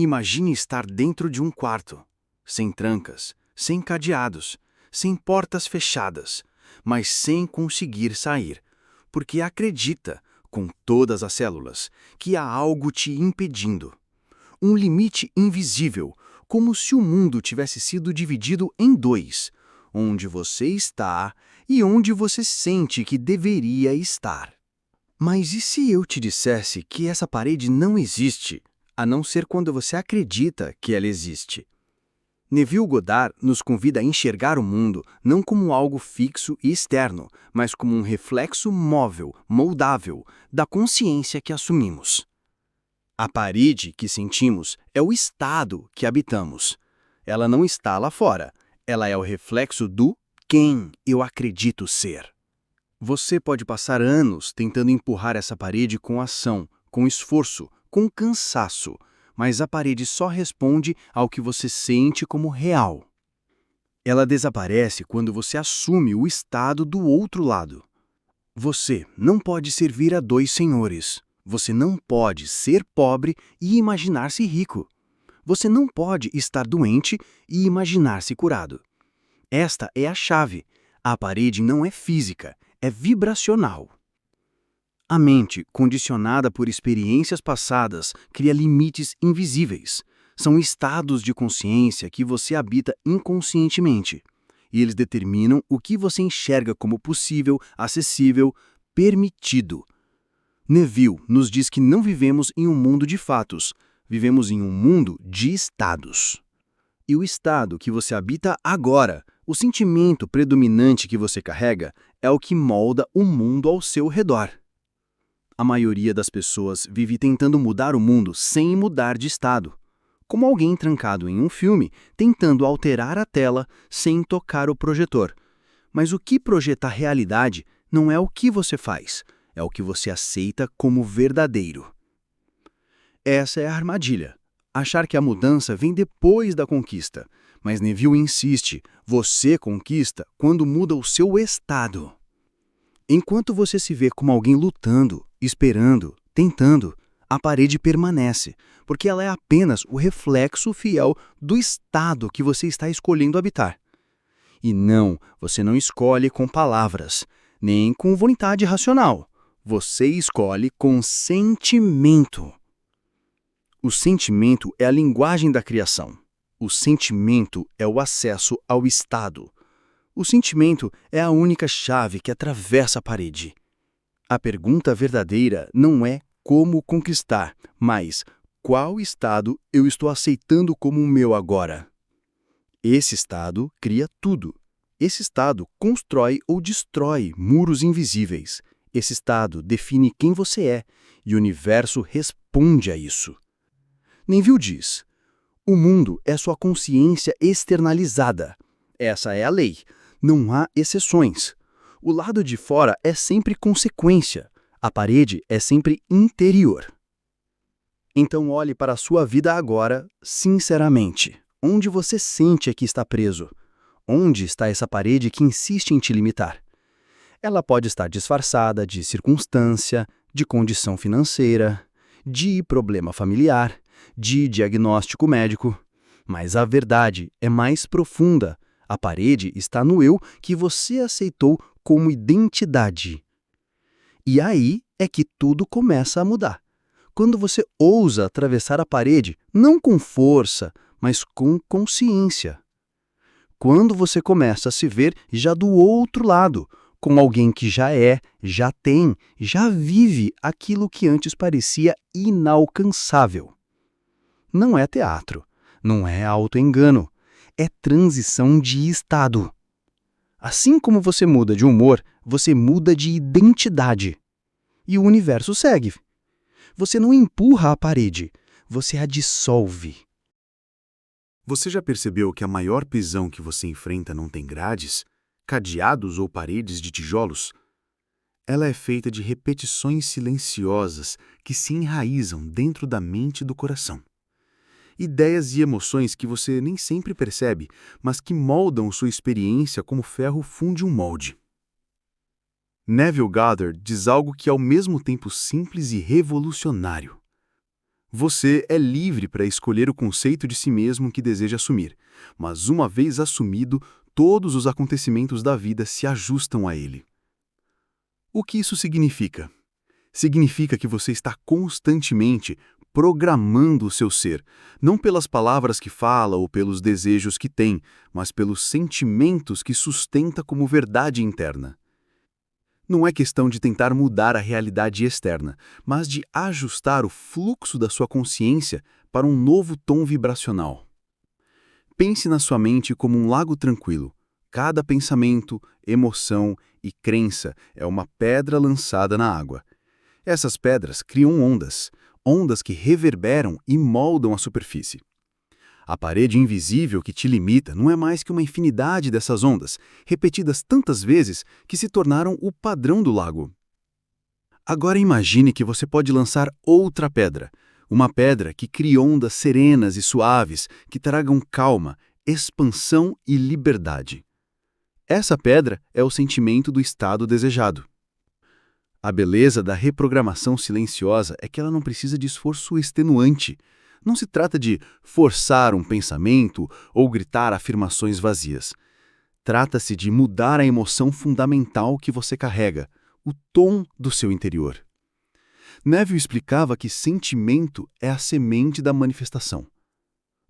Imagine estar dentro de um quarto, sem trancas, sem cadeados, sem portas fechadas, mas sem conseguir sair, porque acredita, com todas as células, que há algo te impedindo. Um limite invisível, como se o mundo tivesse sido dividido em dois, onde você está e onde você sente que deveria estar. Mas e se eu te dissesse que essa parede não existe, a não ser quando você acredita que ela existe? Neville Goddard nos convida a enxergar o mundo não como algo fixo e externo, mas como um reflexo móvel, moldável, da consciência que assumimos. A parede que sentimos é o estado que habitamos. Ela não está lá fora, ela é o reflexo do quem eu acredito ser. Você pode passar anos tentando empurrar essa parede com ação, com esforço, com cansaço, mas a parede só responde ao que você sente como real. Ela desaparece quando você assume o estado do outro lado. Você não pode servir a dois senhores. Você não pode ser pobre e imaginar-se rico. Você não pode estar doente e imaginar-se curado. Esta é a chave. A parede não é física, é vibracional. A mente, condicionada por experiências passadas, cria limites invisíveis. São estados de consciência que você habita inconscientemente. E eles determinam o que você enxerga como possível, acessível, permitido. Neville nos diz que não vivemos em um mundo de fatos, vivemos em um mundo de estados. E o estado que você habita agora, o sentimento predominante que você carrega, é o que molda o mundo ao seu redor. A maioria das pessoas vive tentando mudar o mundo sem mudar de estado, como alguém trancado em um filme tentando alterar a tela sem tocar o projetor. Mas o que projeta a realidade não é o que você faz, é o que você aceita como verdadeiro. Essa é a armadilha. Achar que a mudança vem depois da conquista. Mas Neville insiste, você conquista quando muda o seu estado. Enquanto você se vê como alguém lutando, esperando, tentando, a parede permanece, porque ela é apenas o reflexo fiel do estado que você está escolhendo habitar. E não, você não escolhe com palavras, nem com vontade racional. Você escolhe com sentimento. O sentimento é a linguagem da criação. O sentimento é o acesso ao estado. O sentimento é a única chave que atravessa a parede. A pergunta verdadeira não é como conquistar, mas qual estado eu estou aceitando como o meu agora. Esse estado cria tudo. Esse estado constrói ou destrói muros invisíveis. Esse estado define quem você é, e o universo responde a isso. Neville diz: o mundo é sua consciência externalizada. Essa é a lei. Não há exceções. O lado de fora é sempre consequência. A parede é sempre interior. Então olhe para a sua vida agora, sinceramente. Onde você sente que está preso? Onde está essa parede que insiste em te limitar? Ela pode estar disfarçada de circunstância, de condição financeira, de problema familiar, de diagnóstico médico. Mas a verdade é mais profunda. A parede está no eu que você aceitou como identidade. E aí é que tudo começa a mudar. Quando você ousa atravessar a parede, não com força, mas com consciência. Quando você começa a se ver já do outro lado, com alguém que já é, já tem, já vive aquilo que antes parecia inalcançável. Não é teatro, não é autoengano, é transição de estado. Assim como você muda de humor, você muda de identidade. E o universo segue. Você não empurra a parede, você a dissolve. Você já percebeu que a maior prisão que você enfrenta não tem grades, cadeados ou paredes de tijolos? Ela é feita de repetições silenciosas que se enraizam dentro da mente e do coração. Ideias e emoções que você nem sempre percebe, mas que moldam sua experiência como ferro funde um molde. Neville Goddard diz algo que é ao mesmo tempo simples e revolucionário. Você é livre para escolher o conceito de si mesmo que deseja assumir, mas uma vez assumido, todos os acontecimentos da vida se ajustam a ele. O que isso significa? Significa que você está constantemente programando o seu ser, não pelas palavras que fala ou pelos desejos que tem, mas pelos sentimentos que sustenta como verdade interna. Não é questão de tentar mudar a realidade externa, mas de ajustar o fluxo da sua consciência para um novo tom vibracional. Pense na sua mente como um lago tranquilo. Cada pensamento, emoção e crença é uma pedra lançada na água. Essas pedras criam ondas, ondas que reverberam e moldam a superfície. A parede invisível que te limita não é mais que uma infinidade dessas ondas, repetidas tantas vezes que se tornaram o padrão do lago. Agora imagine que você pode lançar outra pedra, uma pedra que crie ondas serenas e suaves que tragam calma, expansão e liberdade. Essa pedra é o sentimento do estado desejado. A beleza da reprogramação silenciosa é que ela não precisa de esforço extenuante. Não se trata de forçar um pensamento ou gritar afirmações vazias. Trata-se de mudar a emoção fundamental que você carrega, o tom do seu interior. Neville explicava que sentimento é a semente da manifestação.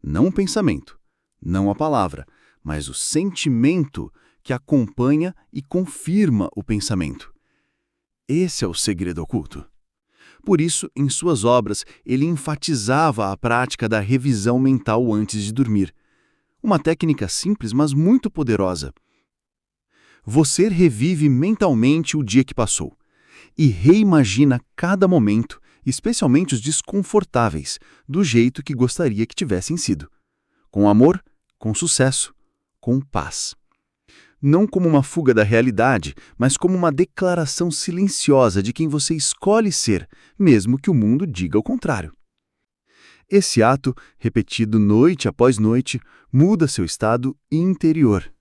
Não o pensamento, não a palavra, mas o sentimento que acompanha e confirma o pensamento. Esse é o segredo oculto. Por isso, em suas obras, ele enfatizava a prática da revisão mental antes de dormir. Uma técnica simples, mas muito poderosa. Você revive mentalmente o dia que passou e reimagina cada momento, especialmente os desconfortáveis, do jeito que gostaria que tivessem sido. Com amor, com sucesso, com paz. Não como uma fuga da realidade, mas como uma declaração silenciosa de quem você escolhe ser, mesmo que o mundo diga o contrário. Esse ato, repetido noite após noite, muda seu estado interior.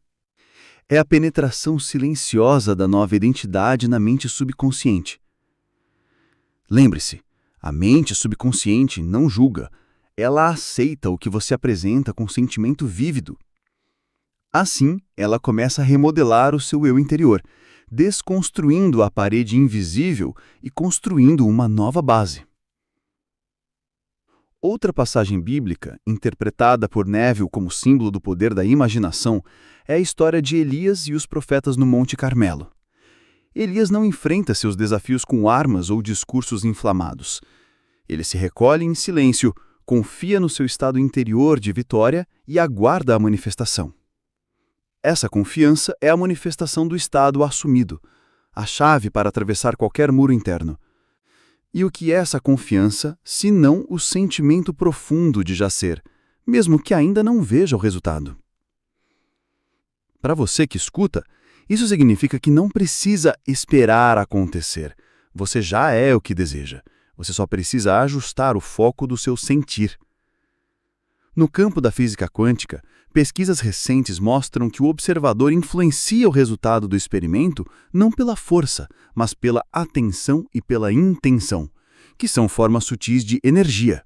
É a penetração silenciosa da nova identidade na mente subconsciente. Lembre-se, a mente subconsciente não julga, ela aceita o que você apresenta com sentimento vívido. Assim, ela começa a remodelar o seu eu interior, desconstruindo a parede invisível e construindo uma nova base. Outra passagem bíblica, interpretada por Neville como símbolo do poder da imaginação, é a história de Elias e os profetas no Monte Carmelo. Elias não enfrenta seus desafios com armas ou discursos inflamados. Ele se recolhe em silêncio, confia no seu estado interior de vitória e aguarda a manifestação. Essa confiança é a manifestação do estado assumido, a chave para atravessar qualquer muro interno. E o que é essa confiança, se não o sentimento profundo de já ser, mesmo que ainda não veja o resultado? Para você que escuta, isso significa que não precisa esperar acontecer. Você já é o que deseja. Você só precisa ajustar o foco do seu sentir. No campo da física quântica, pesquisas recentes mostram que o observador influencia o resultado do experimento não pela força, mas pela atenção e pela intenção, que são formas sutis de energia.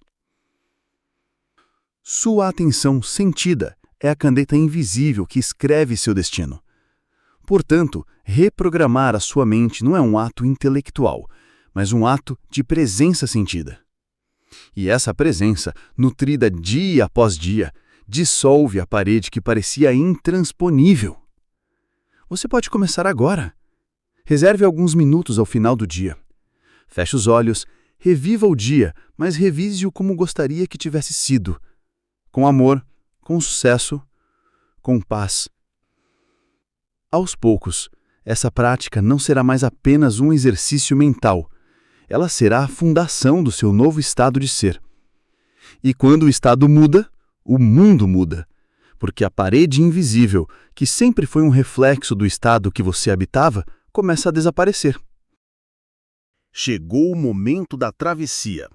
Sua atenção sentida é a caneta invisível que escreve seu destino. Portanto, reprogramar a sua mente não é um ato intelectual, mas um ato de presença sentida. E essa presença, nutrida dia após dia, dissolve a parede que parecia intransponível. Você pode começar agora. Reserve alguns minutos ao final do dia. Feche os olhos, reviva o dia, mas revise-o como gostaria que tivesse sido. Com amor, com sucesso, com paz. Aos poucos, essa prática não será mais apenas um exercício mental. Ela será a fundação do seu novo estado de ser. E quando o estado muda, o mundo muda, porque a parede invisível, que sempre foi um reflexo do estado que você habitava, começa a desaparecer. Chegou o momento da travessia.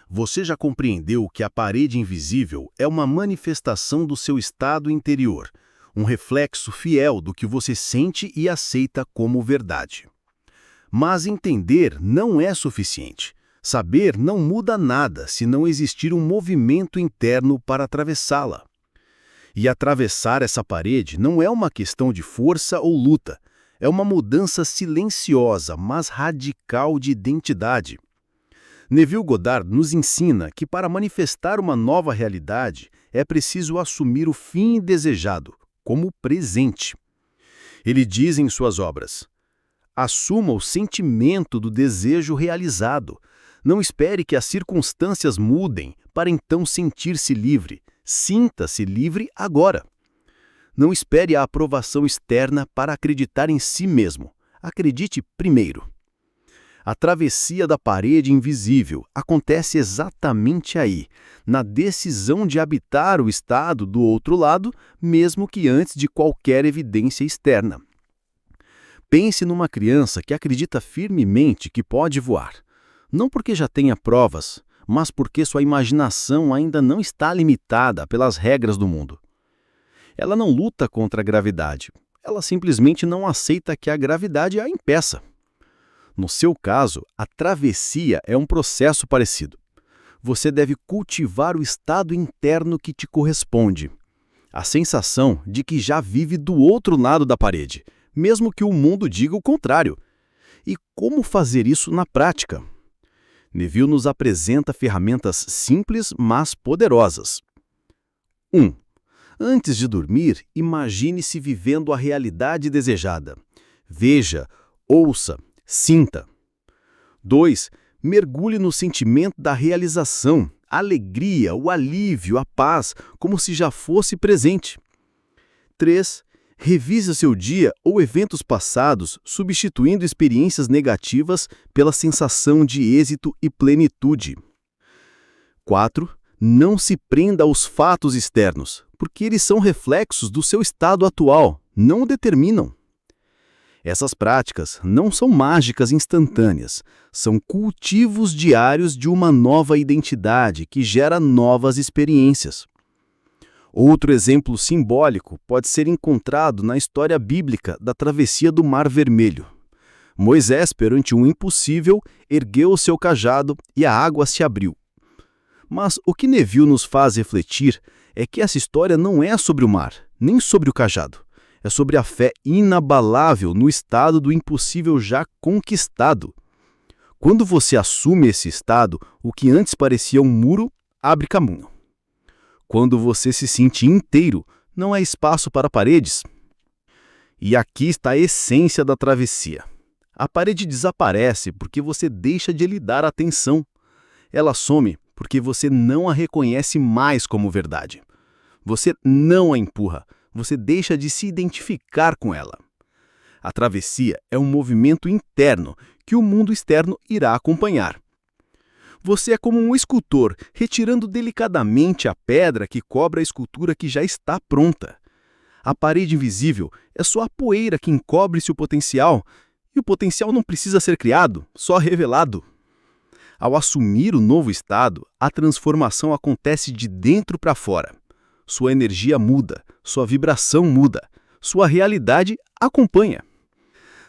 Você já compreendeu que a parede invisível é uma manifestação do seu estado interior, um reflexo fiel do que você sente e aceita como verdade. Mas entender não é suficiente. Saber não muda nada se não existir um movimento interno para atravessá-la. E atravessar essa parede não é uma questão de força ou luta, é uma mudança silenciosa, mas radical de identidade. Neville Goddard nos ensina que para manifestar uma nova realidade é preciso assumir o fim desejado, como presente. Ele diz em suas obras: assuma o sentimento do desejo realizado. Não espere que as circunstâncias mudem para então sentir-se livre. Sinta-se livre agora. Não espere a aprovação externa para acreditar em si mesmo. Acredite primeiro. A travessia da parede invisível acontece exatamente aí, na decisão de habitar o estado do outro lado, mesmo que antes de qualquer evidência externa. Pense numa criança que acredita firmemente que pode voar. Não porque já tenha provas, mas porque sua imaginação ainda não está limitada pelas regras do mundo. Ela não luta contra a gravidade, ela simplesmente não aceita que a gravidade a impeça. No seu caso, a travessia é um processo parecido. Você deve cultivar o estado interno que te corresponde. A sensação de que já vive do outro lado da parede, mesmo que o mundo diga o contrário. E como fazer isso na prática? Neville nos apresenta ferramentas simples, mas poderosas. 1. Antes de dormir, imagine-se vivendo a realidade desejada. Veja, ouça, sinta. 2. Mergulhe no sentimento da realização, a alegria, o alívio, a paz, como se já fosse presente. 3. Revise seu dia ou eventos passados, substituindo experiências negativas pela sensação de êxito e plenitude. 4. Não se prenda aos fatos externos, porque eles são reflexos do seu estado atual, não o determinam. Essas práticas não são mágicas instantâneas, são cultivos diários de uma nova identidade que gera novas experiências. Outro exemplo simbólico pode ser encontrado na história bíblica da travessia do Mar Vermelho. Moisés, perante um impossível, ergueu o seu cajado e a água se abriu. Mas o que Neville nos faz refletir é que essa história não é sobre o mar, nem sobre o cajado. É sobre a fé inabalável no estado do impossível já conquistado. Quando você assume esse estado, o que antes parecia um muro abre caminho. Quando você se sente inteiro, não há espaço para paredes. E aqui está a essência da travessia. A parede desaparece porque você deixa de lhe dar atenção. Ela some porque você não a reconhece mais como verdade. Você não a empurra, você deixa de se identificar com ela. A travessia é um movimento interno que o mundo externo irá acompanhar. Você é como um escultor, retirando delicadamente a pedra que cobre a escultura que já está pronta. A parede invisível é só a poeira que encobre-se o potencial, e o potencial não precisa ser criado, só revelado. Ao assumir o novo estado, a transformação acontece de dentro para fora. Sua energia muda, sua vibração muda, sua realidade acompanha.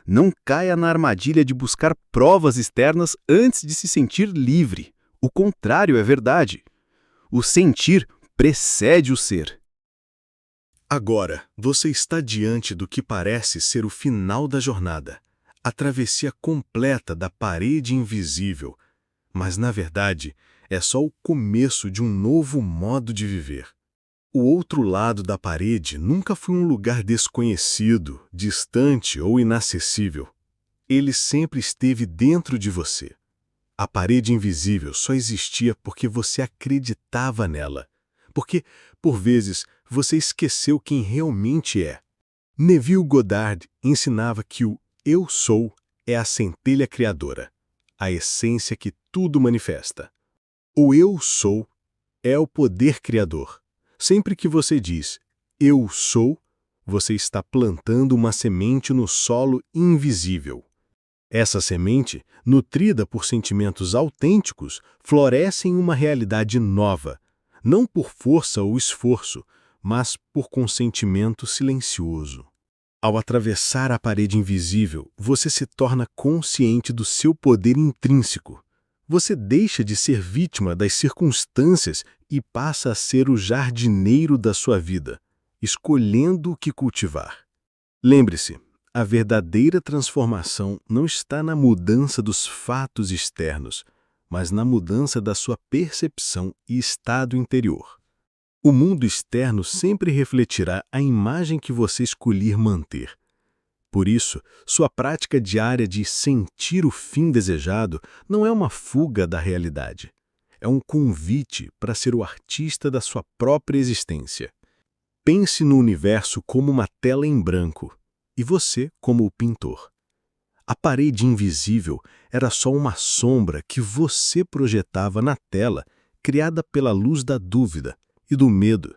Não caia na armadilha de buscar provas externas antes de se sentir livre. O contrário é verdade. O sentir precede o ser. Agora, você está diante do que parece ser o final da jornada, a travessia completa da parede invisível, mas, na verdade, é só o começo de um novo modo de viver. O outro lado da parede nunca foi um lugar desconhecido, distante ou inacessível. Ele sempre esteve dentro de você. A parede invisível só existia porque você acreditava nela. Porque, por vezes, você esqueceu quem realmente é. Neville Goddard ensinava que o Eu Sou é a centelha criadora, a essência que tudo manifesta. O Eu Sou é o poder criador. Sempre que você diz Eu Sou, você está plantando uma semente no solo invisível. Essa semente, nutrida por sentimentos autênticos, floresce em uma realidade nova, não por força ou esforço, mas por consentimento silencioso. Ao atravessar a parede invisível, você se torna consciente do seu poder intrínseco. Você deixa de ser vítima das circunstâncias e passa a ser o jardineiro da sua vida, escolhendo o que cultivar. Lembre-se, a verdadeira transformação não está na mudança dos fatos externos, mas na mudança da sua percepção e estado interior. O mundo externo sempre refletirá a imagem que você escolher manter. Por isso, sua prática diária de sentir o fim desejado não é uma fuga da realidade. É um convite para ser o artista da sua própria existência. Pense no universo como uma tela em branco e você como o pintor. A parede invisível era só uma sombra que você projetava na tela, criada pela luz da dúvida e do medo.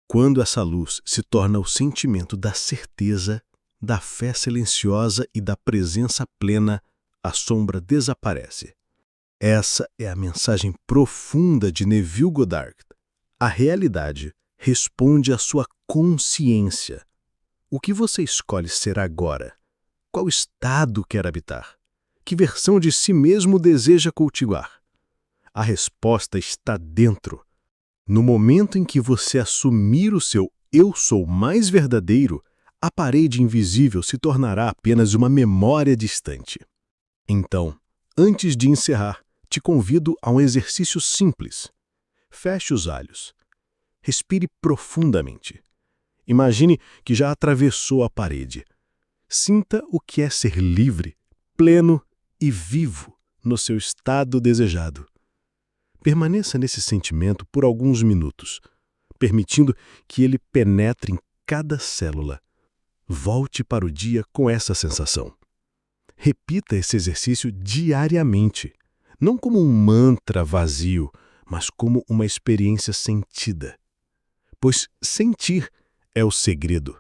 Quando essa luz se torna o sentimento da certeza, da fé silenciosa e da presença plena, a sombra desaparece. Essa é a mensagem profunda de Neville Goddard. A realidade responde à sua consciência. O que você escolhe ser agora? Qual estado quer habitar? Que versão de si mesmo deseja cultivar? A resposta está dentro. No momento em que você assumir o seu eu sou mais verdadeiro, a parede invisível se tornará apenas uma memória distante. Então, antes de encerrar, te convido a um exercício simples. Feche os olhos. Respire profundamente. Imagine que já atravessou a parede. Sinta o que é ser livre, pleno e vivo no seu estado desejado. Permaneça nesse sentimento por alguns minutos, permitindo que ele penetre em cada célula. Volte para o dia com essa sensação. Repita esse exercício diariamente, não como um mantra vazio, mas como uma experiência sentida. Pois sentir é o segredo.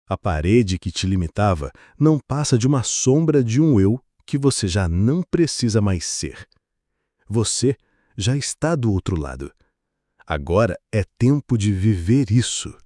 A parede que te limitava não passa de uma sombra de um eu que você já não precisa mais ser. Você já está do outro lado. Agora é tempo de viver isso.